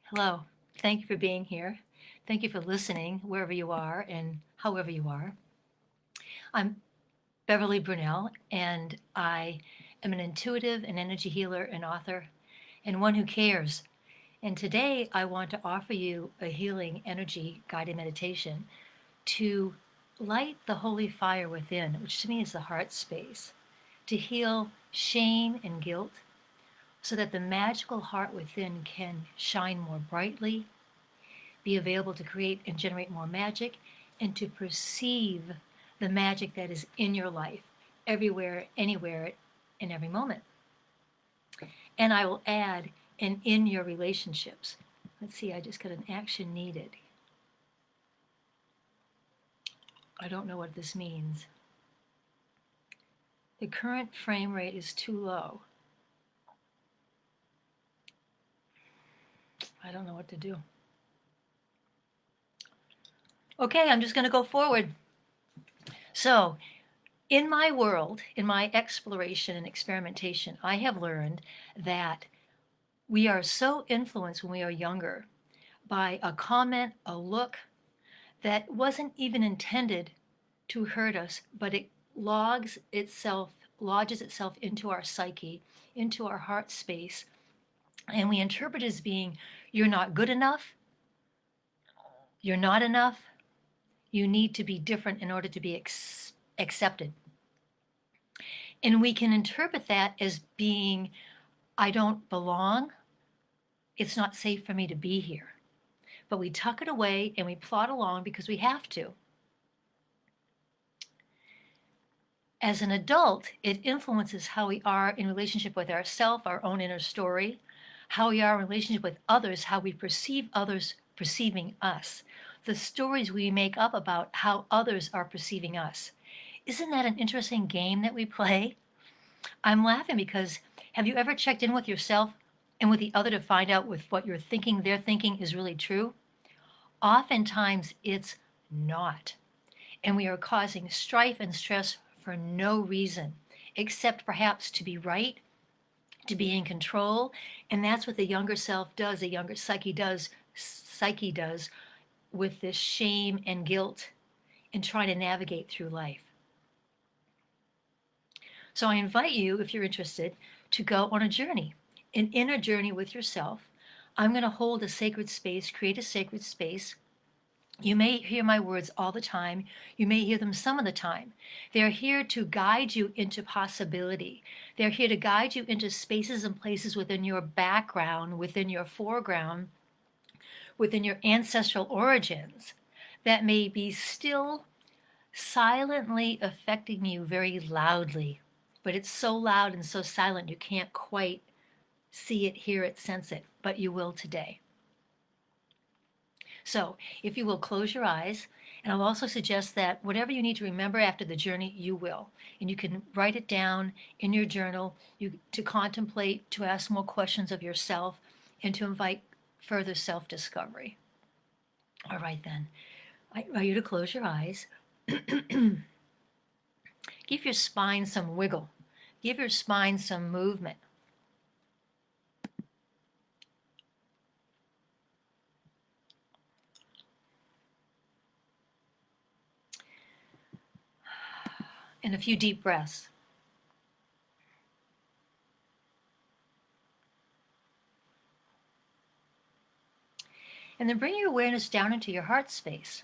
Hello. Thank you for being here. Thank you for listening wherever you are and however you are. I'm Beverly Brunel, and I am an intuitive and energy healer and author, and one who cares. And today I want to offer you a healing energy guided meditation to light the holy fire within, which to me is the heart space, to heal shame and guilt so that the magical heart within can shine more brightly, be available to create and generate more magic, and to perceive the magic that is in your life, everywhere, anywhere, in every moment. And I will add, and in your relationships. Let's see, I just got an action needed. I don't know what this means. The current frame rate is too low. I don't know what to do. Okay, I'm just going to go forward. So, in my world, in my exploration and experimentation, I have learned that we are so influenced when we are younger by a comment, a look that wasn't even intended to hurt us, but it lodges itself into our psyche, into our heart space, and we interpret it as being, you're not good enough, you're not enough, you need to be different in order to be accepted. And we can interpret that as being, I don't belong, it's not safe for me to be here. But we tuck it away and we plod along because we have to. As an adult, it influences how we are in relationship with ourselves, our own inner story, how we are in relationship with others, how we perceive others perceiving us, the stories we make up about how others are perceiving us. Isn't that an interesting game that we play? I'm laughing because have you ever checked in with yourself and with the other to find out if what you're thinking they're thinking is really true? Oftentimes it's not. And we are causing strife and stress for no reason, except perhaps to be right, to be in control. And that's what the younger self does, the younger psyche does with this shame and guilt in trying to navigate through life. So I invite you, if you're interested, to go on a journey, an inner journey with yourself. I'm going to hold a sacred space, create a sacred space. You may hear my words all the time. You may hear them some of the time. They're here to guide you into possibility. They're here to guide you into spaces and places within your background, within your foreground, within your ancestral origins that may be still silently affecting you very loudly. But it's so loud and so silent you can't quite see it, hear it, sense it, but you will today. So if you will close your eyes, and I'll also suggest that whatever you need to remember after the journey, you will. And you can write it down in your journal to contemplate, to ask more questions of yourself, and to invite further self-discovery. All right then, I invite you to close your eyes. Give your spine some wiggle. Give your spine some movement. And a few deep breaths. And then bring your awareness down into your heart space,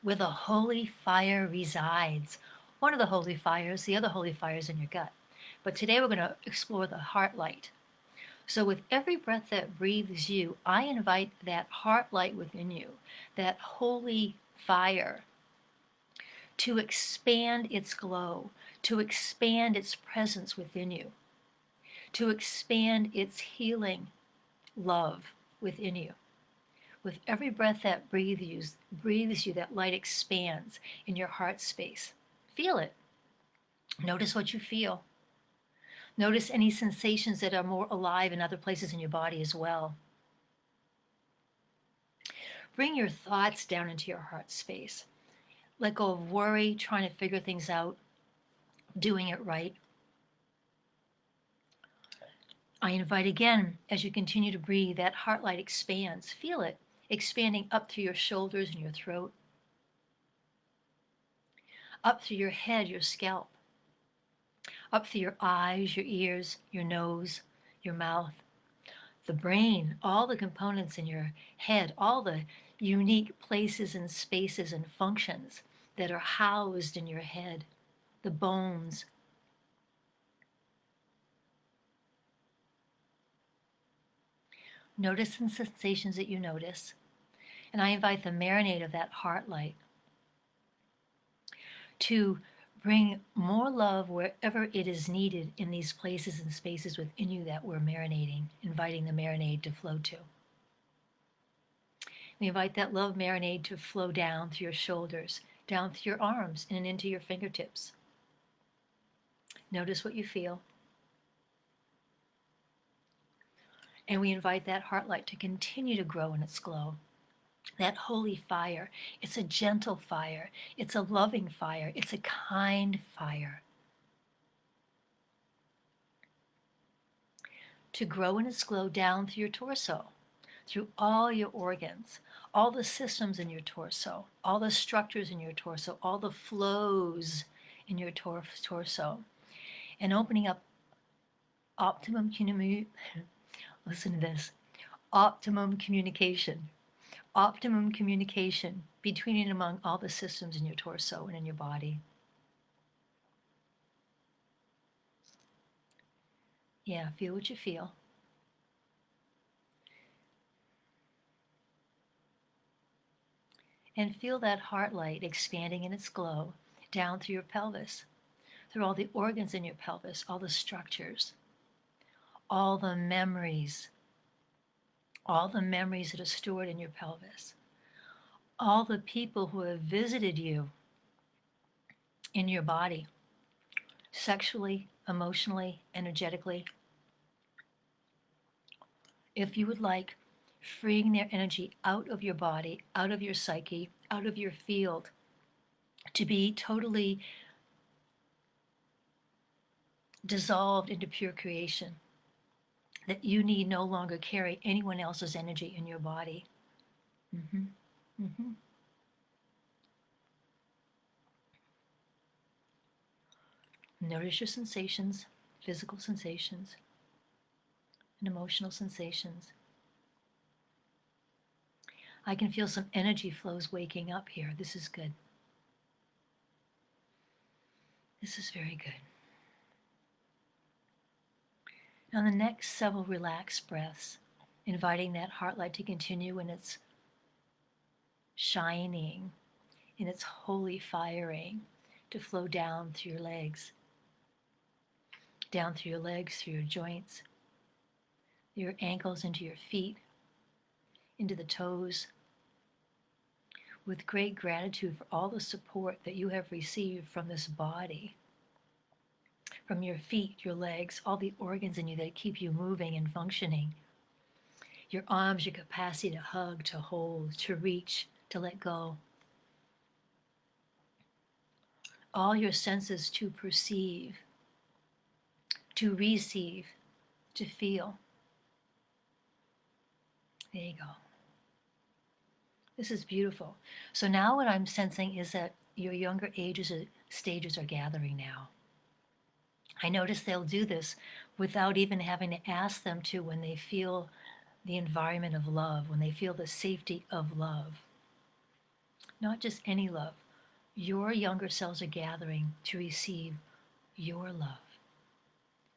where the holy fire resides. One of the holy fires, the other holy fire is in your gut. But today we're going to explore the heart light. So with every breath that breathes you, I invite that heart light within you, that holy fire, to expand its glow, to expand its presence within you, to expand its healing love within you. With every breath that breathes you, that light expands in your heart space. Feel it. Notice what you feel. Notice any sensations that are more alive in other places in your body as well. Bring your thoughts down into your heart space. Let go of worry, trying to figure things out, doing it right. I invite again, as you continue to breathe, that heart light expands. Feel it expanding up through your shoulders and your throat, up through your head, your scalp, up through your eyes, your ears, your nose, your mouth, the brain, all the components in your head, all the unique places and spaces and functions that are housed in your head, the bones. Notice the sensations that you notice. And I invite the marinade of that heart light to bring more love wherever it is needed in these places and spaces within you that we're marinating, inviting the marinade to flow to. We invite that love marinade to flow down through your shoulders, down through your arms, and into your fingertips. Notice what you feel. And we invite that heart light to continue to grow in its glow. That holy fire, it's a gentle fire, it's a loving fire, it's a kind fire. To grow in its glow down through your torso, through all your organs, all the systems in your torso, all the structures in your torso, all the flows in your torso, and opening up optimum listen to this, optimum communication between and among all the systems in your torso and in your body. Yeah, feel what you feel. And feel that heart light expanding in its glow down through your pelvis, through all the organs in your pelvis, all the structures, all the memories that are stored in your pelvis, all the people who have visited you in your body, sexually, emotionally, energetically. If you would like, freeing their energy out of your body, out of your psyche, out of your field, to be totally dissolved into pure creation, that you need no longer carry anyone else's energy in your body. Mm-hmm. Mm-hmm. Notice your sensations, physical sensations, and emotional sensations. I can feel some energy flows waking up here. This is good. This is very good. Now, the next several relaxed breaths, inviting that heart light to continue in its shining, in its holy firing, to flow down through your legs, through your joints, your ankles, into your feet, into the toes, with great gratitude for all the support that you have received from this body, from your feet, your legs, all the organs in you that keep you moving and functioning. Your arms, your capacity to hug, to hold, to reach, to let go. All your senses to perceive, to receive, to feel. There you go. This is beautiful. So now what I'm sensing is that your younger stages are gathering now. I notice they'll do this without even having to ask them to, when they feel the environment of love, when they feel the safety of love. Not just any love. Your younger selves are gathering to receive your love,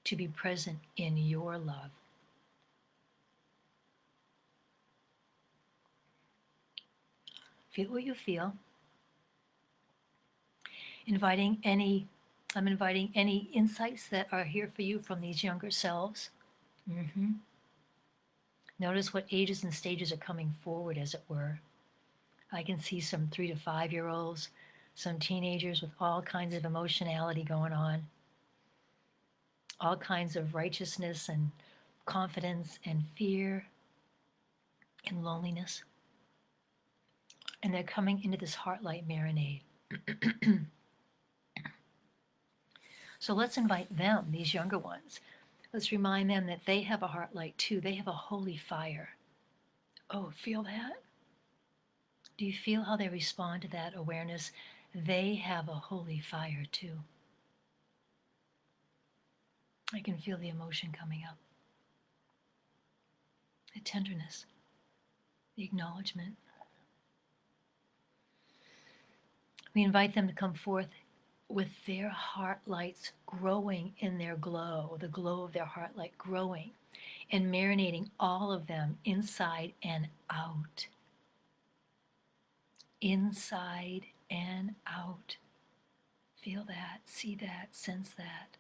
to be present in your love. Feel what you feel. I'm inviting any insights that are here for you from these younger selves. Mm-hmm. Notice what ages and stages are coming forward, as it were. I can see some 3 to 5 year olds, some teenagers with all kinds of emotionality going on, all kinds of righteousness and confidence and fear and loneliness. And they're coming into this heart light marinade. So let's invite them, these younger ones, Let's remind them that they have a heart light too. They have a holy fire. Oh, feel that? Do you feel how they respond to that awareness? They have a holy fire too. I can feel the emotion coming up, the tenderness, the acknowledgement. We invite them to come forth with their heart lights growing in their glow, the glow of their heart light growing and marinating all of them inside and out. Inside and out. Feel that, see that, sense that.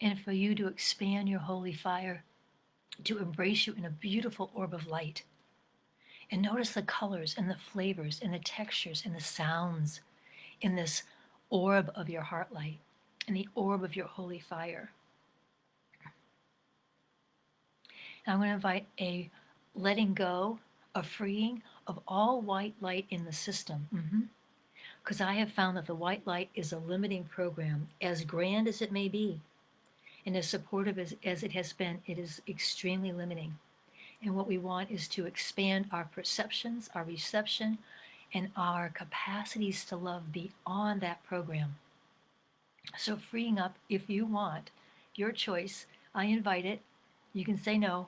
And for you to expand your holy fire, to embrace you in a beautiful orb of light. And notice the colors and the flavors and the textures and the sounds in this orb of your heart light, in the orb of your holy fire. Now I'm going to invite a letting go, a freeing of all white light in the system. Because I have found that the white light is a limiting program, as grand as it may be, and as supportive as it has been, it is extremely limiting. And what we want is to expand our perceptions, our reception, and our capacities to love beyond that program. So freeing up, if you want, your choice, I invite it. You can say no,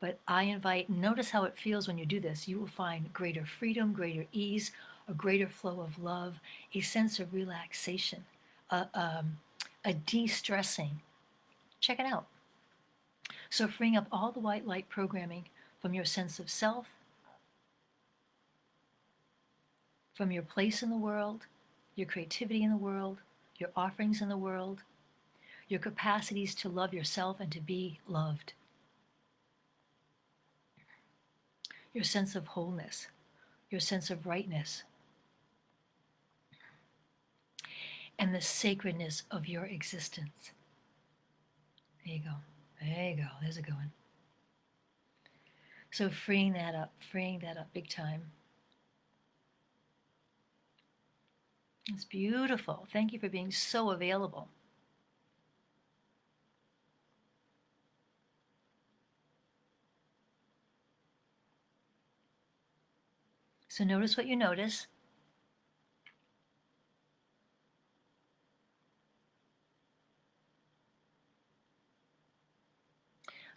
but I invite, notice how it feels when you do this. You will find greater freedom, greater ease, a greater flow of love, a sense of relaxation, a de-stressing. Check it out. So freeing up all the white light programming from your sense of self, from your place in the world, your creativity in the world, your offerings in the world, your capacities to love yourself and to be loved, your sense of wholeness, your sense of rightness, and the sacredness of your existence. There you go. There you go. There's a good one. So freeing that up big time. It's beautiful. Thank you for being so available. So notice what you notice.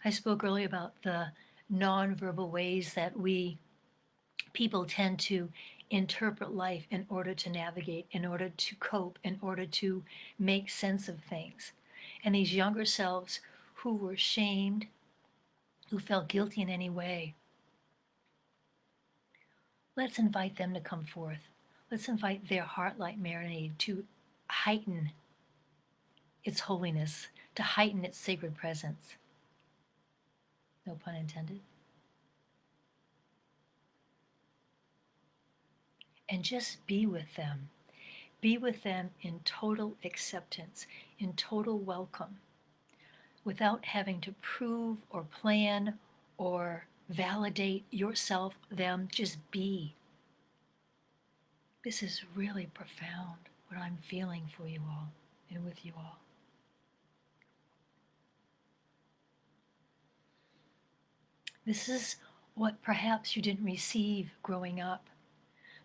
I spoke earlier about the nonverbal ways that people tend to interpret life in order to navigate, in order to cope, in order to make sense of things. And these younger selves who were shamed, who felt guilty in any way, let's invite them to come forth. Let's invite their heart light marinade to heighten its holiness, to heighten its sacred presence. No pun intended. And just be with them. Be with them in total acceptance, in total welcome, without having to prove or plan or validate yourself, them. Just be. This is really profound, what I'm feeling for you all and with you all. This is what perhaps you didn't receive growing up,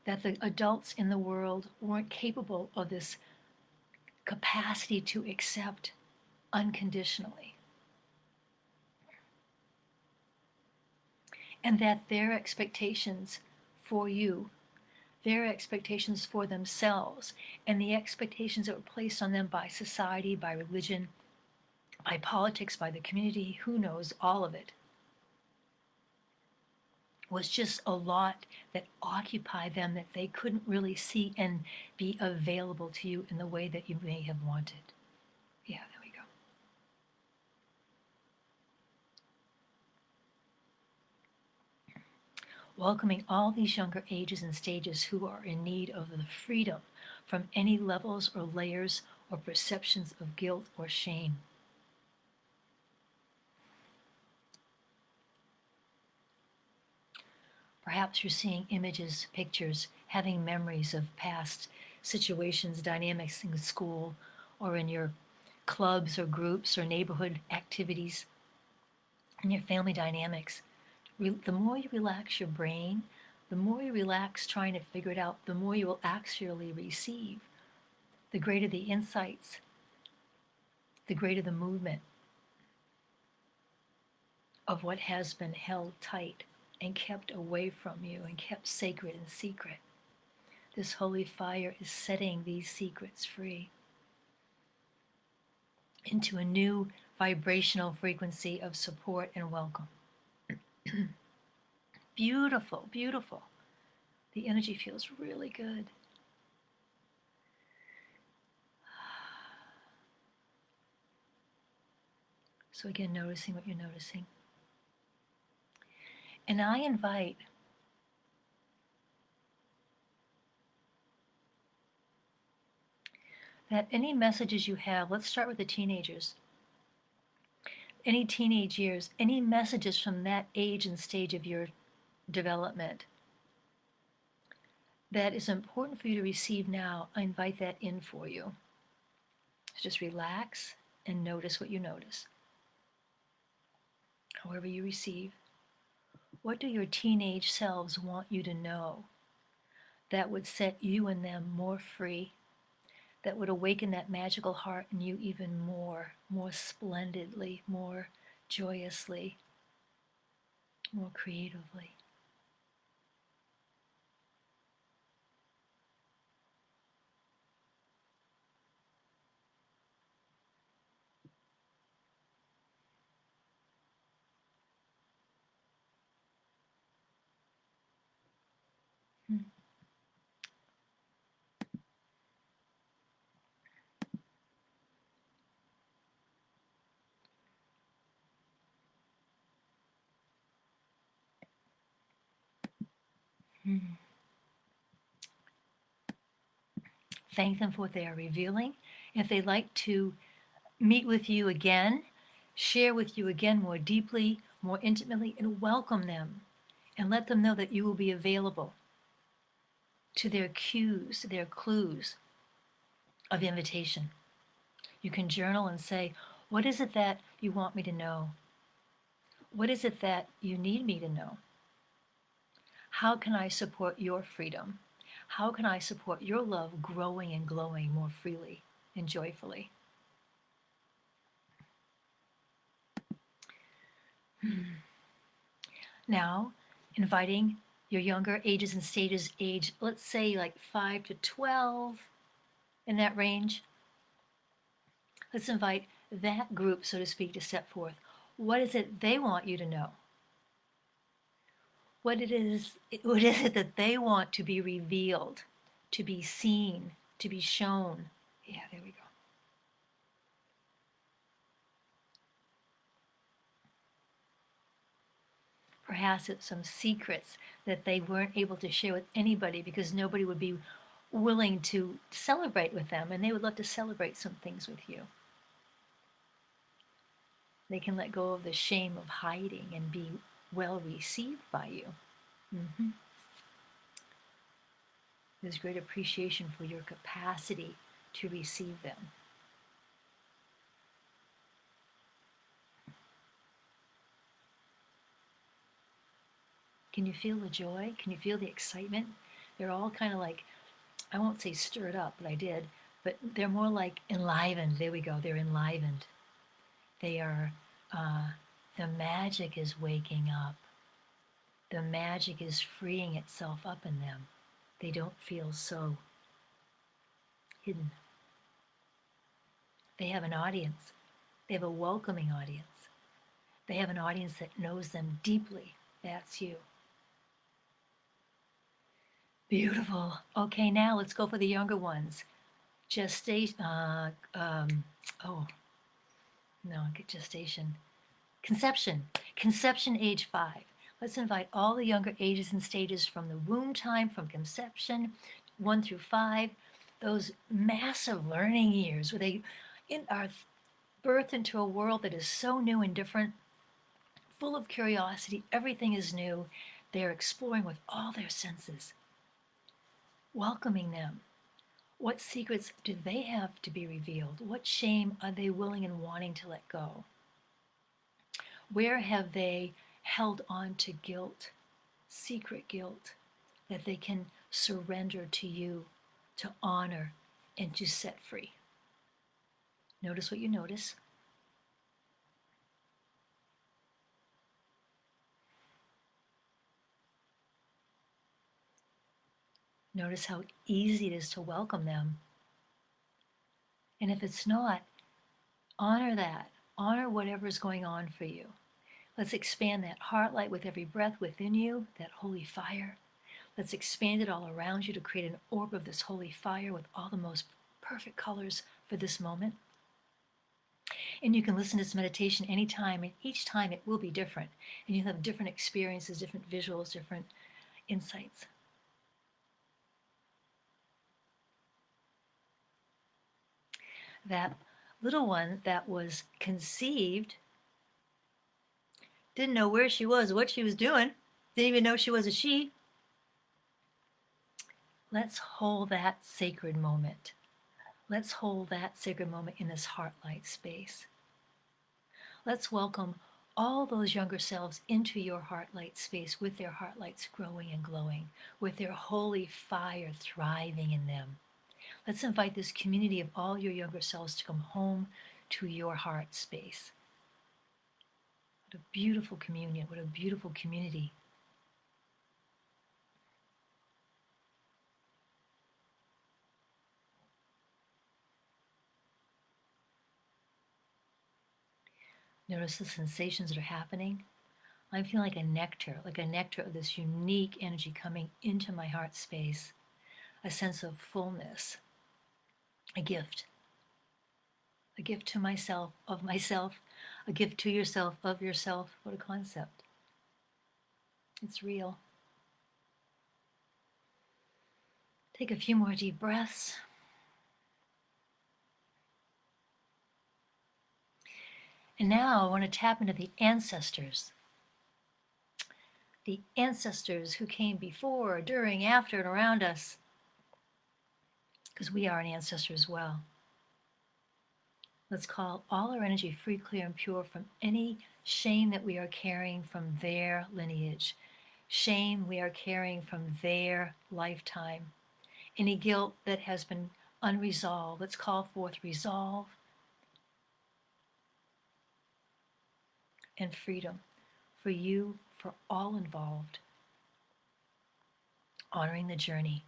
that the adults in the world weren't capable of this capacity to accept unconditionally. And that their expectations for you, their expectations for themselves, and the expectations that were placed on them by society, by religion, by politics, by the community, who knows, all of it, was just a lot that occupied them that they couldn't really see and be available to you in the way that you may have wanted. Yeah, there we go. Welcoming all these younger ages and stages who are in need of the freedom from any levels or layers or perceptions of guilt or shame. Perhaps you're seeing images, pictures, having memories of past situations, dynamics in school or in your clubs or groups or neighborhood activities and your family dynamics. The more you relax your brain, the more you relax trying to figure it out, the more you will actually receive. The greater the insights, the greater the movement of what has been held tight and kept away from you and kept sacred and secret. This holy fire is setting these secrets free into a new vibrational frequency of support and welcome. Beautiful, beautiful. The energy feels really good. So again, noticing what you're noticing. And I invite that any messages you have, let's start with the teenagers. Any teenage years, any messages from that age and stage of your development that is important for you to receive now, I invite that in for you. So just relax and notice what you notice. However you receive. What do your teenage selves want you to know that would set you and them more free, that would awaken that magical heart in you even more splendidly, more joyously, more creatively? Thank them for what they are revealing. If they'd like to meet with you again, share with you again more deeply, more intimately, and welcome them and let them know that you will be available to their cues, to their clues of invitation. You can journal and say, what is it that you want me to know? What is it that you need me to know? How can I support your freedom? How can I support your love growing and glowing more freely and joyfully? Now, inviting your younger ages and stages, age, let's say like 5 to 12, in that range. Let's invite that group, so to speak, to step forth. What is it they want you to know? What is it that they want to be revealed, to be seen, to be shown? Yeah, there we go. Perhaps it's some secrets that they weren't able to share with anybody because nobody would be willing to celebrate with them, and they would love to celebrate some things with you. They can let go of the shame of hiding and be well received by you. There's great appreciation for your capacity to receive them. Can you feel the joy? Can you feel the excitement? They're all kind of like, I won't say stirred up, but I did, but they're more like enlivened. There we go, they're enlivened. They are, the magic is waking up. The magic is freeing itself up in them. They don't feel so hidden. They have an audience. They have a welcoming audience. They have an audience that knows them deeply. That's you. Beautiful. Okay, now let's go for the younger ones. Gestation. Gestation. Conception. Conception, age 5. Let's invite all the younger ages and stages from the womb time, from conception, 1 through 5, those massive learning years where they are birthed into a world that is so new and different, full of curiosity. Everything is new. They're exploring with all their senses. Welcoming them. What secrets do they have to be revealed? What shame are they willing and wanting to let go? Where have they held on to guilt, secret guilt, that they can surrender to you, to honor, and to set free? Notice what you notice. Notice how easy it is to welcome them. And if it's not, honor that. Honor whatever is going on for you. Let's expand that heart light with every breath within you, that holy fire. Let's expand it all around you to create an orb of this holy fire with all the most perfect colors for this moment. And you can listen to this meditation anytime, and each time it will be different. And you'll have different experiences, different visuals, different insights. That little one that was conceived didn't know where she was, what she was doing, didn't even know she was a she. Let's hold that sacred moment. Let's hold that sacred moment in this heart light space. Let's welcome all those younger selves into your heart light space with their heart lights growing and glowing, with their holy fire thriving in them. Let's invite this community of all your younger selves to come home to your heart space. What a beautiful communion, what a beautiful community. Notice the sensations that are happening. I'm feeling like a nectar of this unique energy coming into my heart space, a sense of fullness, a gift to myself, of myself, a gift to yourself, of yourself. What a concept. It's real. Take a few more deep breaths. And now I want to tap into the ancestors who came before, during, after, and around us, because we are an ancestor as well. Let's call all our energy free, clear, and pure from any shame that we are carrying from their lineage, shame we are carrying from their lifetime, any guilt that has been unresolved. Let's call forth resolve and freedom for you, for all involved, honoring the journey.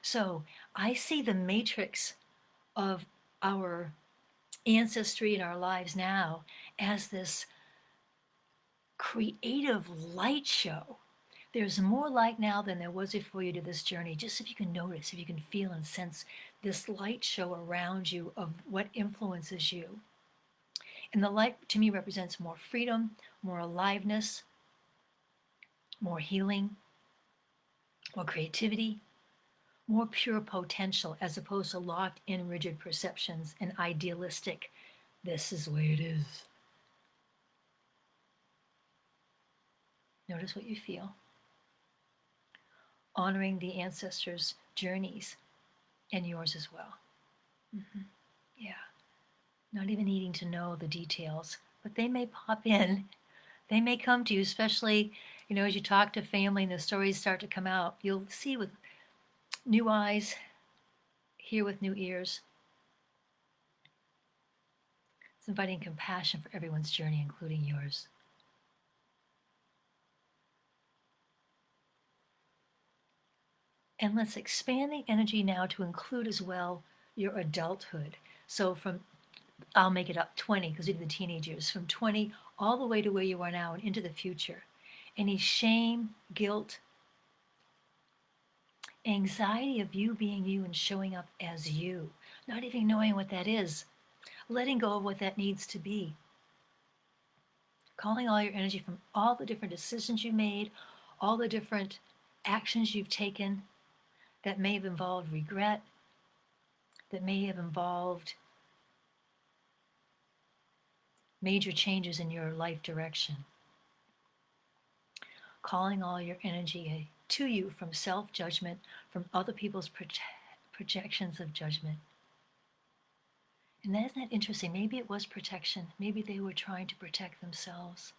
So I see the matrix of our ancestry in our lives now as this creative light show. There's more light now than there was before you did this journey. Just if you can notice, if you can feel and sense this light show around you of what influences you. And the light to me represents more freedom, more aliveness, more healing, more creativity, more pure potential, as opposed to locked in rigid perceptions and idealistic, this is the way it is. Notice what you feel. Honoring the ancestors' journeys and yours as well. Yeah. Not even needing to know the details, but they may pop in. They may come to you, especially, as you talk to family and the stories start to come out. You'll see with new eyes, hear with new ears. It's inviting compassion for everyone's journey, including yours. And let's expand the energy now to include as well your adulthood. So I'll make it up 20 because we did the teenage years, from 20 all the way to where you are now and into the future. Any shame, guilt, anxiety of you being you and showing up as you, not even knowing what that is, letting go of what that needs to be. Calling all your energy from all the different decisions you made, all the different actions you've taken that may have involved regret, that may have involved major changes in your life direction. calling all your energy to you from self-judgment, from other people's projections of judgment. And isn't that interesting? Maybe it was protection. Maybe they were trying to protect themselves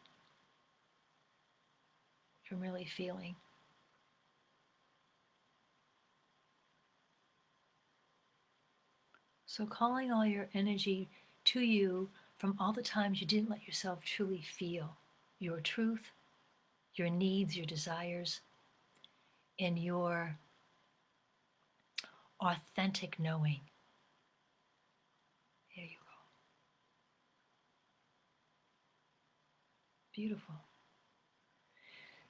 from really feeling. So calling all your energy to you from all the times you didn't let yourself truly feel your truth, your needs, your desires, and your authentic knowing. There you go. Beautiful.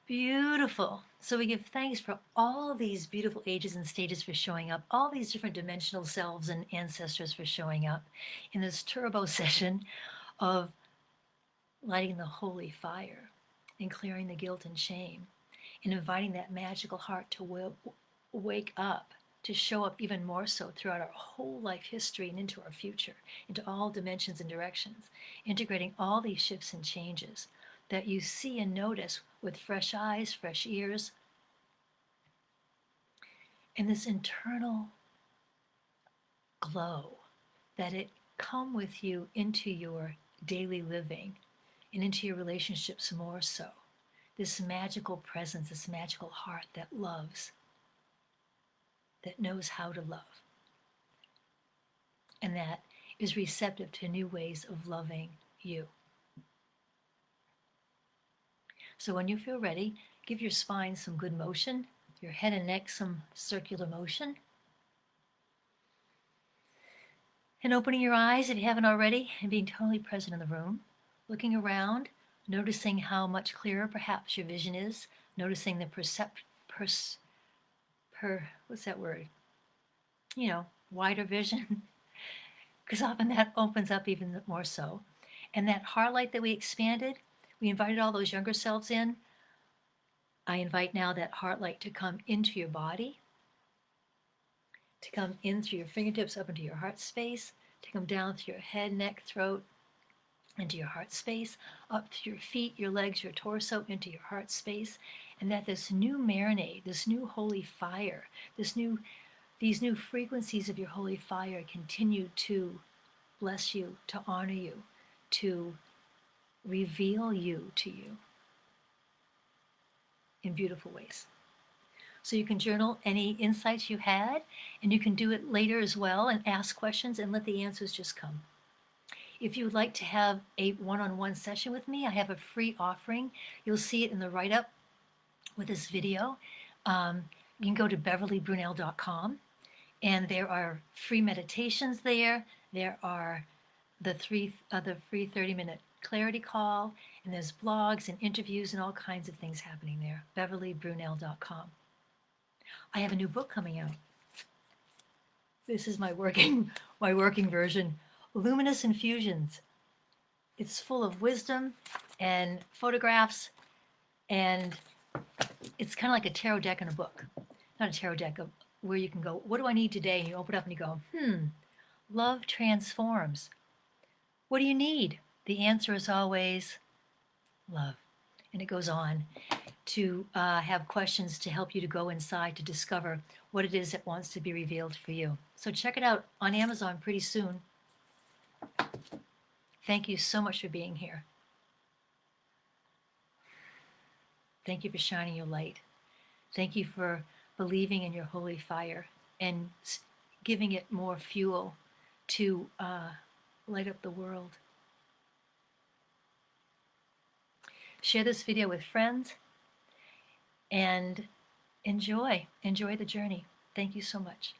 Beautiful. So we give thanks for all these beautiful ages and stages for showing up, all these different dimensional selves and ancestors for showing up in this turbo session of lighting the holy fire and clearing the guilt and shame and inviting that magical heart to wake up, to show up even more so throughout our whole life history and into our future, into all dimensions and directions, integrating all these shifts and changes that you see and notice with fresh eyes, fresh ears, and this internal glow, that it come with you into your daily living and into your relationships more so. This magical presence, this magical heart that loves, that knows how to love, and that is receptive to new ways of loving you. So when you feel ready, give your spine some good motion, your head and neck some circular motion. And opening your eyes if you haven't already, and being totally present in the room, looking around, noticing how much clearer perhaps your vision is, noticing the what's that word? Wider vision, because often that opens up even more so. And that heart light that we expanded, we invited all those younger selves in. I invite now that heart light to come into your body, to come in through your fingertips up into your heart space, to come down through your head, neck, throat, into your heart space, up through your feet, your legs, your torso, into your heart space, and that this new marinade, this new holy fire, these new frequencies of your holy fire continue to bless you, to honor you, to reveal you to you in beautiful ways. So you can journal any insights you had, and you can do it later as well and ask questions and let the answers just come. If you would like to have a one-on-one session with me, I have a free offering. You'll see it in the write-up with this video. You can go to beverlybrunel.com, and there are free meditations there. There are the free 30-minute clarity call, and there's blogs and interviews and all kinds of things happening there. beverlybrunel.com. I have a new book coming out. This is my working version, Luminous Infusions. It's full of wisdom and photographs, and it's kind of like a tarot deck in a book. Not a tarot deck, where you can go, what do I need today? And you open it up and you go, love transforms. What do you need? The answer is always love. And it goes on to have questions to help you to go inside to discover what it is that wants to be revealed for you. So check it out on Amazon pretty soon. Thank you so much for being here. Thank you for shining your light. Thank you for believing in your holy fire and giving it more fuel to light up the world. Share this video with friends and enjoy the journey. Thank you so much.